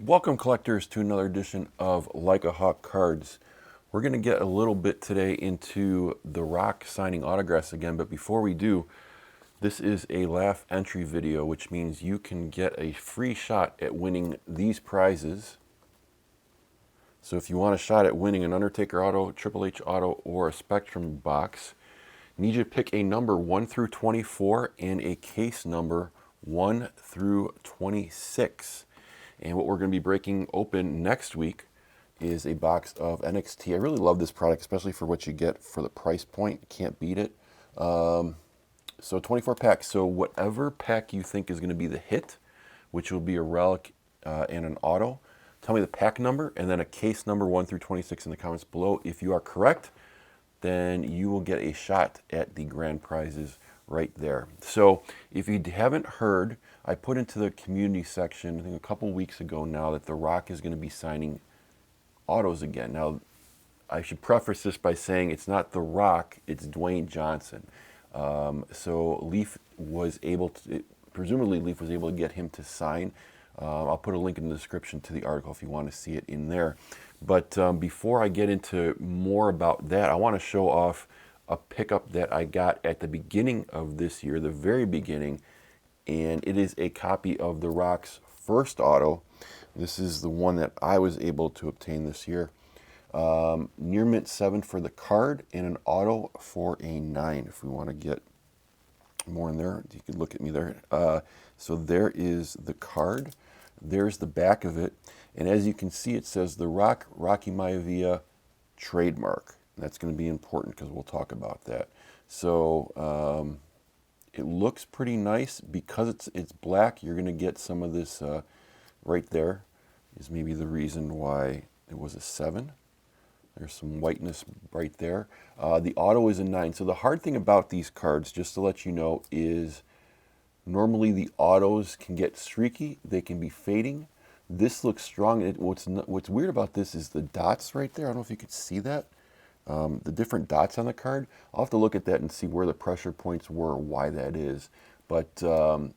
Welcome, collectors, to another edition of LAHF Cards. We're going to get a little bit today into the Rock signing autographs again, but before we do, this is a LAHF entry video, which means you can get a free shot at winning these prizes. So if you want a shot at winning an Undertaker auto, Triple H auto, or a Spectrum box, I need you to pick a number 1 through 24 and a case number 1 through 26. And what we're going to be breaking open next week is a box of NXT. I really love this product, especially for what you get for the price point. Can't beat it. So 24 packs. So whatever pack you think is going to be the hit, which will be a relic and an auto, tell me the pack number and then a case number 1 through 26 in the comments below. If you are correct, then you will get a shot at the grand prizes right there. So if you haven't heard, I put into the community section, I think a couple weeks ago now, that The Rock is going to be signing autos again. Now, I should preface this by saying it's not The Rock, it's Dwayne Johnson. So Leaf was able to, presumably Leaf was able to get him to sign. I'll put a link in the description to the article if you want to see it in there. But before I get into more about that, I want to show off a pickup that I got at the beginning of this year, the very beginning, and it is a copy of The Rock's first auto. This is the one that I was able to obtain this year. Near mint 7 for the card and an auto for a 9. If we want to get more in there, you can look at me there. So there is the card. There's the back of it. And as you can see, it says The Rock, Rocky Maivia trademark. That's going to be important because we'll talk about that. So it looks pretty nice. Because it's black, you're going to get some of this right there is maybe the reason why it was a 7. There's some whiteness right there. The auto is a 9. So the hard thing about these cards, just to let you know, is normally the autos can get streaky. They can be fading. This looks strong. What's weird about this is the dots right there. I don't know if you could see that. The different dots on the card. I'll have to look at that and see where the pressure points were, why that is. But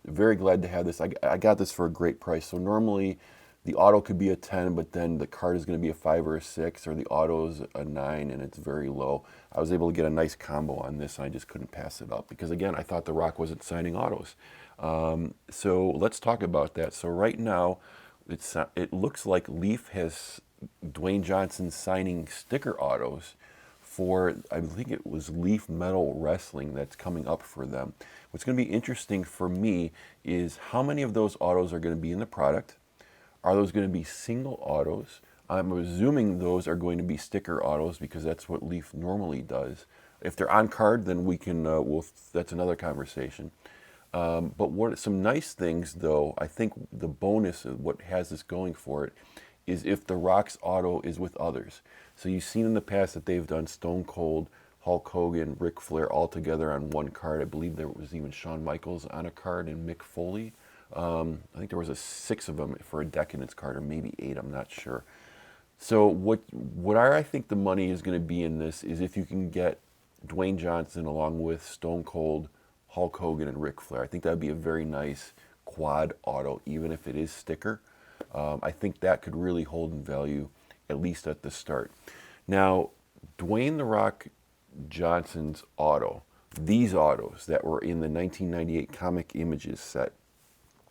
very glad to have this. I got this for a great price. So normally the auto could be a 10, but then the card is going to be a 5 or a 6, or the auto is a 9 and it's very low. I was able to get a nice combo on this and I just couldn't pass it up because, again, I thought The Rock wasn't signing autos. So let's talk about that. So right now it looks like Leaf has Dwayne Johnson signing sticker autos for, I think it was Leaf Metal Wrestling that's coming up for them. What's going to be interesting for me is how many of those autos are going to be in the product. Are those going to be single autos? I'm assuming those are going to be sticker autos because that's what Leaf normally does. If they're on card, then we can, that's another conversation. But some nice things, though, I think the bonus of what has this going for it is if The Rock's auto is with others. So you've seen in the past that they've done Stone Cold, Hulk Hogan, Ric Flair all together on one card. I believe there was even Shawn Michaels on a card and Mick Foley. I think there was 6 of them for a Decadence card, or maybe 8, I'm not sure. So what I think the money is going to be in this is if you can get Dwayne Johnson along with Stone Cold, Hulk Hogan, and Ric Flair. I think that would be a very nice quad auto, even if it is sticker. I think that could really hold in value, at least at the start. Now, Dwayne "The Rock" Johnson's auto, these autos that were in the 1998 Comic Images set,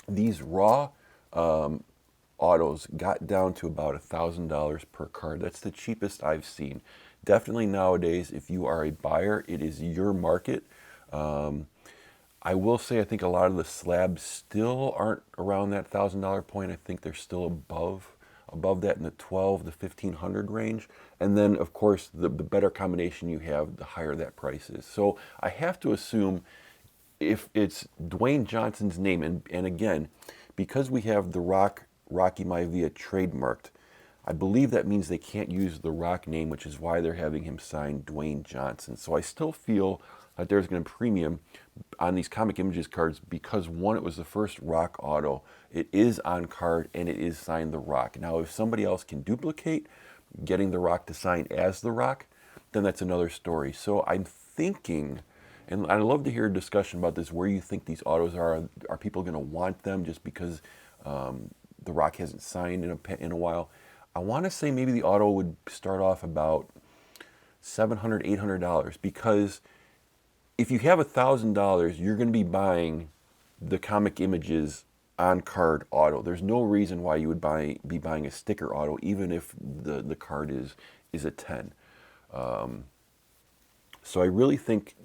these raw autos got down to about $1,000 per card. That's the cheapest I've seen. Definitely nowadays, if you are a buyer, it is your market. I will say I think a lot of the slabs still aren't around that $1,000 point. I think they're still above that in the 12 to 1,500 range. And then, of course, the better combination you have, the higher that price is. So I have to assume if it's Dwayne Johnson's name, and again, because we have The Rock, Rocky Maivia trademarked, I believe that means they can't use the Rock name, which is why they're having him sign Dwayne Johnson. So I still feel that there's going to be premium on these Comic Images cards because, one, it was the first Rock auto. It is on card and it is signed The Rock. Now, if somebody else can duplicate getting The Rock to sign as The Rock, then that's another story. So I'm thinking, and I'd love to hear a discussion about this, where you think these autos are. Are people going to want them just because the Rock hasn't signed in a while. I want to say maybe the auto would start off about $700, $800, because if you have $1,000, you're going to be buying the comic images on card auto. There's no reason why you would be buying a sticker auto, even if the card is a 10. So I really think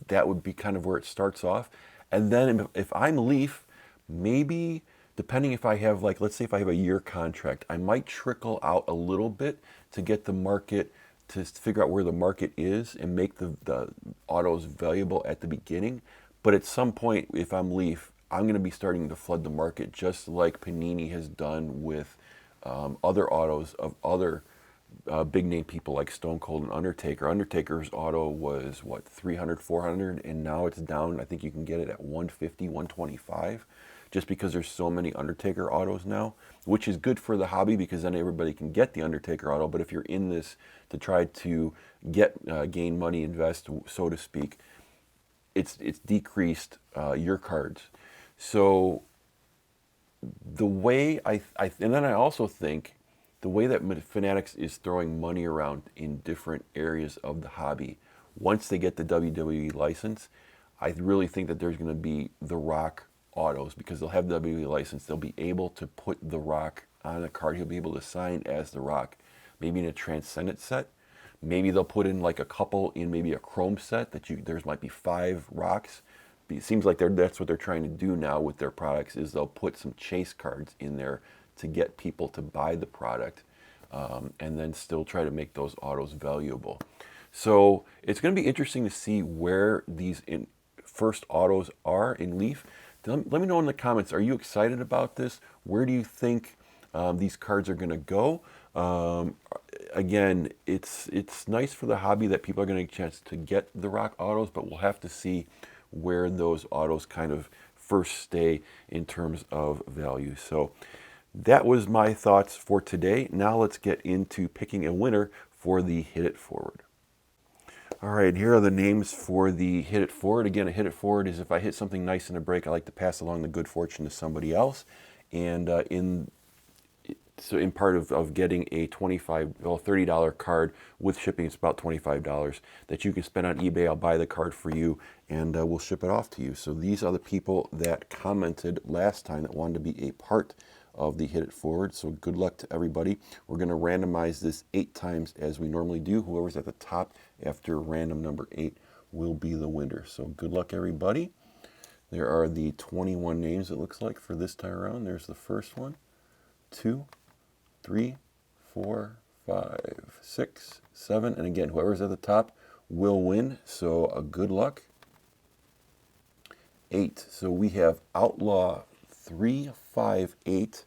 that would be kind of where it starts off. And then if I'm Leaf, maybe depending if I have, like, let's say if I have a year contract, I might trickle out a little bit to get the market, to figure out where the market is and make the autos valuable at the beginning. But at some point, if I'm Leaf, I'm going to be starting to flood the market, just like Panini has done with other autos of other big name people like Stone Cold and Undertaker. Undertaker's auto was what, 300, 400, and now it's down. I think you can get it at 150, 125, just because there's so many Undertaker autos now, which is good for the hobby because then everybody can get the Undertaker auto. But if you're in this to try to gain money, invest, so to speak, it's decreased your cards. So the way and then I also think the way that Fanatics is throwing money around in different areas of the hobby, once they get the WWE license, I really think that there's going to be the Rock autos, because they'll have the WWE license. They'll be able to put the Rock on a card. He'll be able to sign as the Rock, maybe in a Transcendent set. Maybe they'll put in like a couple in maybe a Chrome set that there's might be 5 Rocks. It seems like that's what they're trying to do now with their products, is they'll put some chase cards in there to get people to buy the product, and then still try to make those autos valuable. So it's going to be interesting to see where these first autos are in Leaf. Let me know in the comments, are you excited about this? Where do you think these cards are going to go? Again, it's nice for the hobby that people are going to get a chance to get the Rock autos, but we'll have to see where those autos kind of first stay in terms of value. So that was my thoughts for today. Now let's get into picking a winner for the Hit It Forward. All right, here are the names for the Hit It Forward. Again, a Hit It Forward is if I hit something nice in a break, I like to pass along the good fortune to somebody else. And in part of getting a $30 card with shipping, it's about $25 that you can spend on eBay. I'll buy the card for you, and we'll ship it off to you. So these are the people that commented last time that wanted to be a part of the Hit It Forward. So good luck to everybody. We're going to randomize this 8 times as we normally do. Whoever's at the top after random number 8 will be the winner. So good luck, everybody. There are the 21 names, it looks like, for this time around. There's the first one, 2, 3, 4, 5, 6, 7, and again, whoever's at the top will win. So good luck. 8. So we have Outlaw 358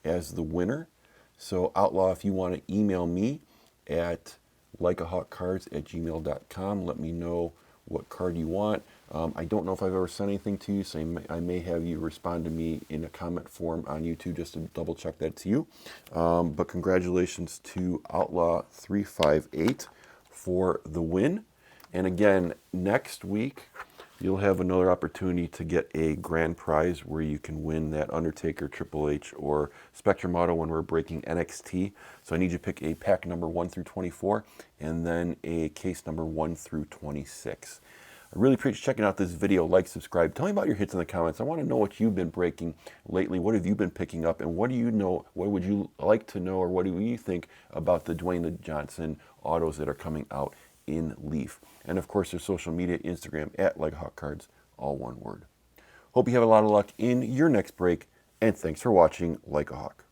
as the winner. So Outlaw, if you want to email me at likeahawkcards@gmail.com, let me know what card you want. I don't know if I've ever sent anything to you, so I may have you respond to me in a comment form on YouTube just to double check that to you. But congratulations to Outlaw 358 for the win. And again, next week, you'll have another opportunity to get a grand prize where you can win that Undertaker, Triple H, or Spectrum auto when we're breaking NXT. So I need you to pick a pack number 1 through 24 and then a case number 1 through 26. I really appreciate checking out this video. Like, subscribe. Tell me about your hits in the comments. I want to know what you've been breaking lately. What have you been picking up? And what do you know? What would you like to know, or what do you think about the Dwayne the Johnson autos that are coming out in Leaf? And of course, there's social media, Instagram at LikeAHawkCards, all one word. Hope you have a lot of luck in your next break, and thanks for watching Like a Hawk.